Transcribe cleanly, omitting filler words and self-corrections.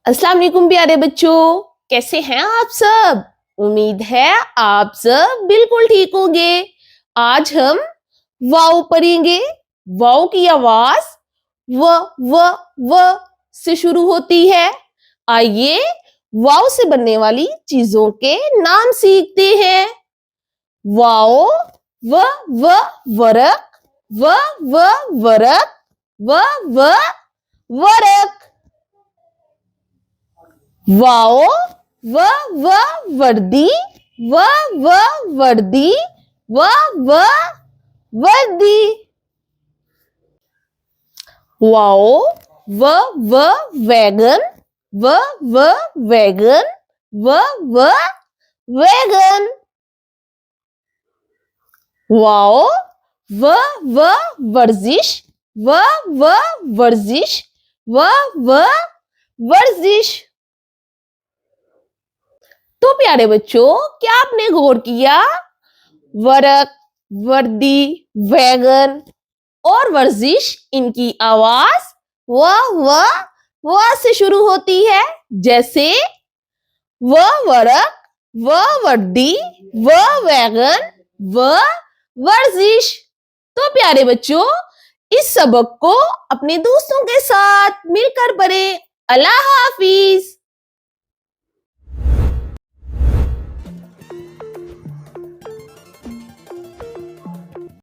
अस्सलाम वालेकुम प्यारे बच्चों, कैसे हैं आप सब। उम्मीद है आप सब बिल्कुल ठीक होंगे। आज हम वाव पढ़ेंगे। वाव की आवाज व व व से शुरू होती है। आइए वाव से बनने वाली चीजों के नाम सीखते हैं। वाव व व वरक, व व वरक, व व वरक। वाओ व व वर्दी, व व वर्दी, व व वर्दी। वाओ व व वैगन, व व वैगन, व व वैगन। वाओ व व वर्जिश, व व वर्जिश, व व वर्जिश। तो प्यारे बच्चों, क्या आपने गौर किया? वरक, वर्दी, वैगन और वर्जिश, इनकी आवाज व से शुरू होती है। जैसे व वरक, व वर्दी, व वैगन, व वर्जिश। तो प्यारे बच्चों, इस सबक को अपने दोस्तों के साथ मिलकर पढ़ें। अल्लाह हाफिज।